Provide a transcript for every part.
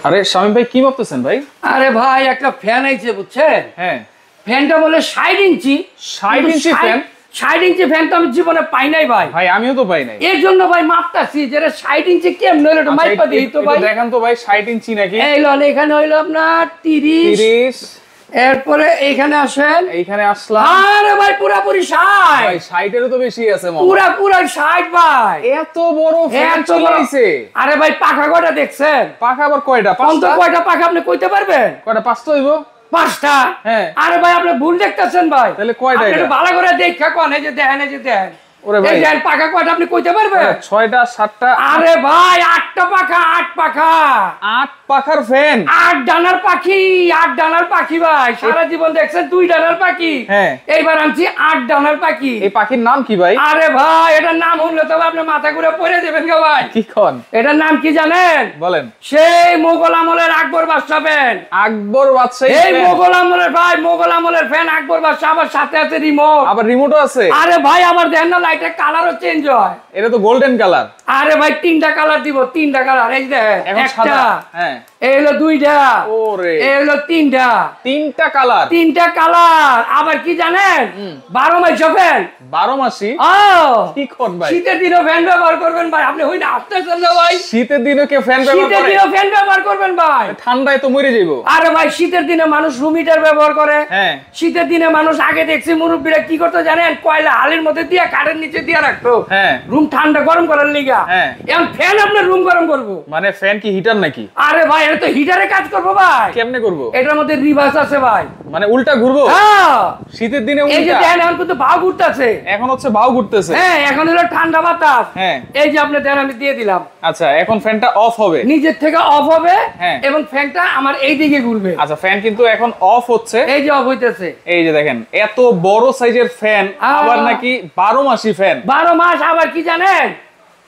আরে শামিম ভাই কি ভাবতেছেন ভাই? আরে ভাই একটা ফ্যান আইছে বুঝছেন? হ্যাঁ, ফ্যানটা বলে 60 ইঞ্চি। 60 ইঞ্চি ফ্যান? 60 ইঞ্চি ফ্যান তো আমি জীবনে পাই নাই ভাই। ভাই আমিও তো পাই নাই। এর জন্য ভাই মাপতাছি যে 60 ইঞ্চি কেমন হলো, একটু মাইপা দিই তো ভাই। দেখেন তো ভাই 60 ইঞ্চি নাকি? এই লন, এখানে হইলো আপনার 30। এরপরে এইখানে আসেন। এইখানে আসলাম। আরে ভাই পুরাপুরি 60। ভাই 60 এরও তো বেশি আছে মামা। পুরা 60 ভাই। এত বড় ফ্যান চলে আইছে। আরে ভাই পাখা কয়টা দেখছেন? পাখা আবার কয়টা? পাঁচটা। কয়টা পাখা আপনি কইতে পারবেন? কয়টা? পাঁচটা হইবো। 5টা। হ্যাঁ। আরে ভাই আপনি ভুল দেখতেছেন ভাই। তাহলে কয়টা? আপনি একটু ভালো করে দেখা কোন, এই যে দেখেন, এই যে দেখেন। ওরে ভাই এই দেখেন পাখা কয়টা আপনি কইতে পারবেন? 6টা 7টা। আরে ভাই 8টা পাখা, 8 পাখা। 8 পাখার ফ্যান। 8 ডানার পাখি, 8 ডানার পাখি ভাই। সারা জীবন দেখছেন 2 ডানার পাখি। হ্যাঁ। এইবার আনছি 8 ডানার পাখি। এই পাখির নাম কি ভাই? আরে ভাই এটার নাম হলো তো আপনি মাথা ঘুরে পড়ে যাবেন গো ভাই। কি কোন? এটার নাম কি জানেন? বলেন। সেই মোগল আমলের আকবর বাদশা ফ্যান। আকবর বাদশাহী এই মোগল আমলের ভাই, মোগল আমলের ফ্যান আকবর বাদশা, আবার সাথে আছে রিমোট। আবার রিমোটও আছে। আরে ভাই আবার দেখেন না লাইটের কালারও চেঞ্জ হয়। এটা তো গোল্ডেন কালার। আরে ভাই 3টা কালার দিব, 3টা কালার। এই দেখেন একটা, হ্যাঁ এই হলো 2টা, ওরে এই হলো 3টা। 3টা কালার। 3টা কালার। আবার কি জানেন? 12 মাস ফ্যান। 12 মাসি? ও কি কোন ভাই? শীতের দিনও ফ্যান ব্যবহার করবেন ভাই। আপনি হই না আসতেছেন না ভাই? শীতের দিনে কে ফ্যান ব্যবহার করে? শীতের দিনও ফ্যান ব্যবহার করবেন ভাই। ঠান্ডায় তো মরে যাইবো। আরে ভাই শীতের দিনে মানুষ রুম হিটার ব্যবহার করে। হ্যাঁ। শীতের দিনে মানুষ আগে দেখছি মুরব্বীরা কি করতো জানেন? কয়লা হালের মধ্যে দিয়ে কাঠের নিচে দিয়ে রাখতো। হ্যাঁ। রুম ঠান্ডা গরম করার লিগা। হ্যাঁ। এখন ফ্যান আপনার রুম গরম করবো। মানে ফ্যান কি হিটার নাকি? আরে ভাই এটা তো হিটারে কাজ করবো ভাই। কেমনে করব? এটার মধ্যে রিভার্স আছে ভাই। মানে উল্টা ঘুরবো? হ্যাঁ। শীতের দিনে এই যে উল্টা? দেখেন এখন কিন্তু ভাও ঘুরতেছে। এখন হচ্ছে বাউ ঘুরতেছে। হ্যাঁ এখন হলো ঠান্ডা বাতাস। হ্যাঁ। এই যে আপনি দেখেন আমি দিয়ে দিলাম। আচ্ছা এখন ফ্যানটা অফ হবে। নিজের থেকে অফ হবে। হ্যাঁ। এবং ফ্যানটা আমার এই দিকে ঘুরবে। আচ্ছা ফ্যান কিন্তু এখন অফ হচ্ছে। এই যে অফ হইতেছে। এই যে দেখেন এত বড় সাইজের ফ্যান, আবার নাকি 12 মাসি ফ্যান। 12 মাস। আবার কি জানেন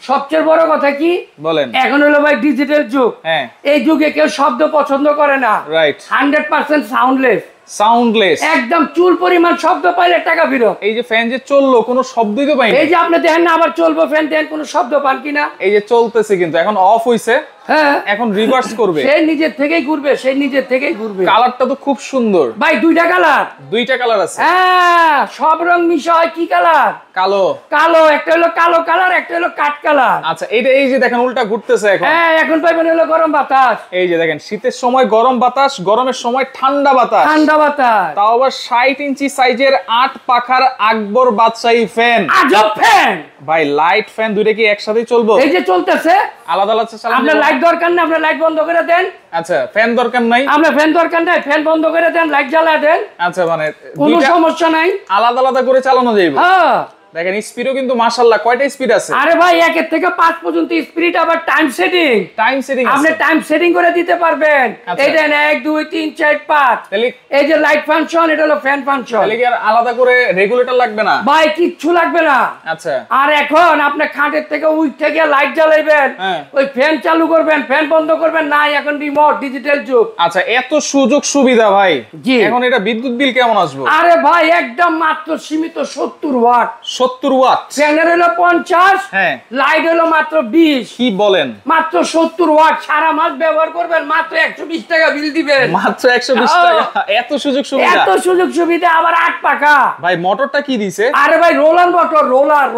সবচেয়ে বড় কথা কি? বলেন। এখন হলো ভাই ডিজিটাল যুগ। হ্যাঁ। এই যুগে কেউ শব্দ পছন্দ করে না। রাইট। 100% সাউন্ডলেস। সাউন্ডলেস। একদম চুল পরিমাণ শব্দ পাইলে টাকা ফেরত। এই যে ফ্যান যে চললো কোনো শব্দই তো পাইনি। এই যে আপনি দেখেন না আবার চলবো ফ্যান, দেখেন কোনো শব্দ পান কিনা? এই যে চলতেছে কিন্তু এখন অফ হইছে। হ্যাঁ। এখন রিভার্স করবে। সে নিজের থেকেই ঘুরবে, সে নিজের থেকেই ঘুরবে। কালারটা তো খুব সুন্দর ভাই 2টা কালার। 2টা কালার আছে। হ্যাঁ সব রং মিশা হয়। কি কালার? কালো। কালো। একটা হলো কালো কালার, একটা হলো কাঠ কালার। আচ্ছা এইটা এই যে দেখেন উল্টা ঘুরতেছে এখন। হ্যাঁ এখন পাইবেন হলো গরম বাতাস। এই যে দেখেন শীতের সময় গরম বাতাস, গরমের সময় ঠান্ডা বাতাস। ঠান্ডা বাতাস। তাও আবার 60 ইঞ্চি সাইজের 8 পাখার আকবর বাদশাহী ফ্যান। আজব ফ্যান ভাই লাইট ফ্যান দুইটা কি একসাথেই চলবে? এই যে চলতেছে। আলাদা আলাদা চালানো আপনার যাবে? লাইট দরকার না, আপনার লাইট বন্ধ করে দেন। আচ্ছা ফ্যান দরকার নাই? আপনার ফ্যান দরকার নাই, ফ্যান বন্ধ করে দেন, লাইট জ্বালায় দেন। আচ্ছা মানে কোনো দুইটা সমস্যা নাই। আলাদা আলাদা করে চালানো যাবে। হ্যাঁ। দেখেন স্পিডও কিন্তু মাশাআল্লাহ কয়টা স্পিড আছে? আরে ভাই 1 থেকে 5 পর্যন্ত স্পিড, আবার টাইম সেটিং। টাইম সেটিং আছে। আপনি টাইম সেটিং করে দিতে পারবেন। আচ্ছা। এই দেন 1 2 3 4 5। তাহলে এই যে লাইট ফাংশন, এটা হলো ফ্যান ফাংশন। তাহলে কি আর আলাদা করে রেগুলেটর লাগবে না? ভাই কিচ্ছু লাগবে না। আচ্ছা। আর এখন আপনি খাটের থেকে উইট থেকে লাইট জ্বালাইবেন, হ্যাঁ। ওই ফ্যান চালু করবেন, ফ্যান বন্ধ করবেন না, এখন রিমোট ডিজিটাল যুগ। আচ্ছা এত সুযোগ সুবিধা ভাই। জি। এখন এটা বিদ্যুৎ বিল কেমন আসবে? আরে ভাই একদম মাত্র সীমিত 70 ওয়াট। 70 ওয়াট। ফ্যানের হলো 50। হ্যাঁ। লাইট হলো মাত্র 20। কি বলেন? মাত্র 70 ওয়াট। সারা মাস ব্যবহার করবেন, মাত্র 120 টাকা বিল দিবেন। মাত্র 120 টাকা। এত সুযোগ সুবিধা। এত সুযোগ সুবিধা, আবার 8 পাখা। ভাই মোটরটা কি দিছে? আরে ভাই roller motor, roller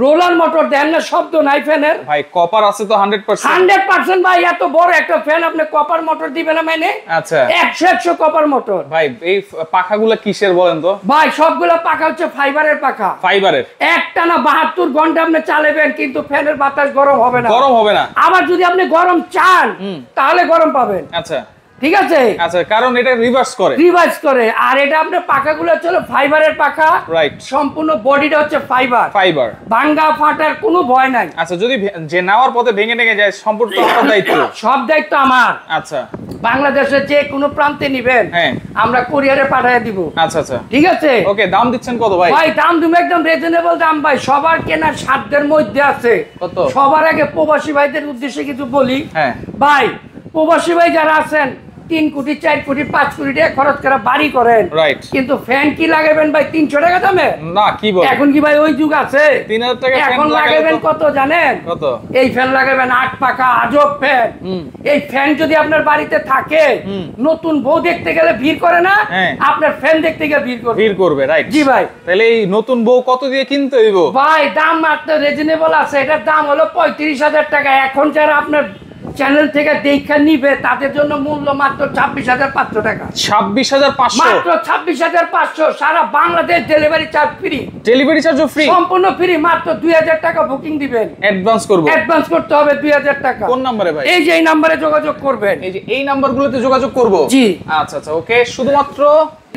roller motor. দেন না শব্দ নাই ফ্যানের। ভাই কপার আছে তো 100%। 100% ভাই। এত বড় একটা ফ্যান আপনি কপার মোটর দিবেন না মানে? আচ্ছা 100 কপার মোটর। ভাই এই পাখাগুলা কিসের বলেন তো? ভাই সবগুলো পাখা হচ্ছে ফাইবারের পাখা। ফাইবারের। একটানা 72 ঘন্টা আপনি চালাবেন কিন্তু ফ্যানের বাতাস গরম হবে না। গরম হবে না। আবার যদি আপনি গরম চান তাহলে গরম পাবেন। আচ্ছা ঠিক আছে। আচ্ছা কারণ এটা রিভার্স করে। রিভার্স করে। আর এটা আপনার পাখাগুলো হচ্ছে ফাইবারের পাখা। রাইট। সম্পূর্ণ বডিটা হচ্ছে ফাইবার। ভাঙা ফাটার কোনো ভয় নাই। আচ্ছা যদি যে নেওয়ার পথে ভেঙে ভেঙে যায় সম্পূর্ণ আপনার দায়িত্ব? সব দায়িত্ব আমার। আচ্ছা বাংলাদেশের যে কোনো প্রান্তে নিবেন, হ্যাঁ আমরা কুরিয়ারে পাঠিয়ে দিব। আচ্ছা আচ্ছা ঠিক আছে। ওকে দাম দিচ্ছেন কত ভাই? ভাই দাম তুমি একদম রিজনেবল দাম ভাই। সবার কেনার সাধ্যের মধ্যে আছে। কত? সবার আগে প্রবাসী ভাইদের উদ্দেশ্যে কিছু বলি। হ্যাঁ ভাই প্রবাসী ভাই যারা আছেন 3 কোটি 4 কোটি 5 কোটি টাকা খরচ করে বাড়ি করেন, রাইট, কিন্তু ফ্যান কি লাগাবেন ভাই 300 টাকা দামে? না কি বল, এখন কি ভাই ওই যুগ আছে? 3000 টাকা ফ্যান এখন লাগাবেন কত জানেন? কত? এই ফ্যান লাগাবেন 8 পাকা আজব ফ্যান। এই ফ্যান যদি আপনার বাড়িতে থাকে, নতুন বউ দেখতে গেলে ভিড় করে না, হ্যাঁ। আপনার ফ্যান দেখতে গিয়ে ভিড় করবে, রাইট। জি ভাই। তাহলে এই নতুন বউ কত দিয়ে কিনতে হইব? ভাই দাম মাত্র রিজনেবল আছে, এটার দাম হলো 35,000 টাকা। এখন যারা আপনার চ্যানেল থেকে দেখা নিবে তাদের জন্য মূল্য মাত্র 26,500 টাকা। 26,500 মাত্র 26,500, সারা Bangladesh delivery charge free, delivery চার্জও ফ্রি, সম্পূর্ণ ফ্রি। মাত্র 2,000 টাকা বুকিং দিবেন, অ্যাডভান্স করব। অ্যাডভান্স করতে হবে 2,000 টাকা। কোন নম্বরে ভাই? এই যে এই নম্বরে যোগাযোগ করবেন, এই যে এই নাম্বারগুলোতে যোগাযোগ করব। জি আচ্ছা আচ্ছা, ওকে, শুধুমাত্র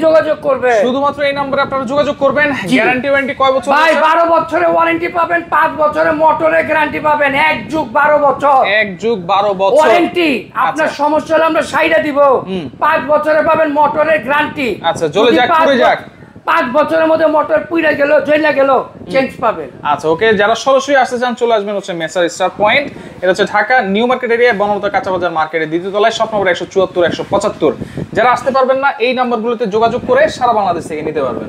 যোগাযোগ করবে, শুধুমাত্র এই নম্বরে আপনারা যোগাযোগ করবেন। জি। গ্যারান্টি ওয়ারেন্টি কয় বছর? ভাই 12 বছরের ওয়ারেন্টি পাবেন, 5 বছরের মোটরের গ্যারান্টি পাবেন, 1 যুগ 12 বছর 1 যুগ 12 বছর ওয়ারেন্টি। আপনার সমস্যা হলে আমরা সাইডা দিব, 5 বছরে পাবেন মোটরের গ্যারান্টি। আচ্ছা, জ্বলে যাক পুড়ে যাক, 5 বছরের মধ্যে মোটর পুড়ে গেল জ্বলে গেল, চেঞ্জ পাবেন। আচ্ছা ওকে, যারা সরাসরি আসতে চান চলে আসবেন হচ্ছে মেসার স্টার পয়েন্ট। এটা হচ্ছে Dhaka new market area, Banalata কাঁচা বাজার মার্কেটের দ্বিতীয় তলায়, শপ নম্বর 174 175। যারা আসতে পারবেন না এই নাম্বারগুলোতে যোগাযোগ করে সারা বাংলাদেশ থেকে নিতে পারবেন।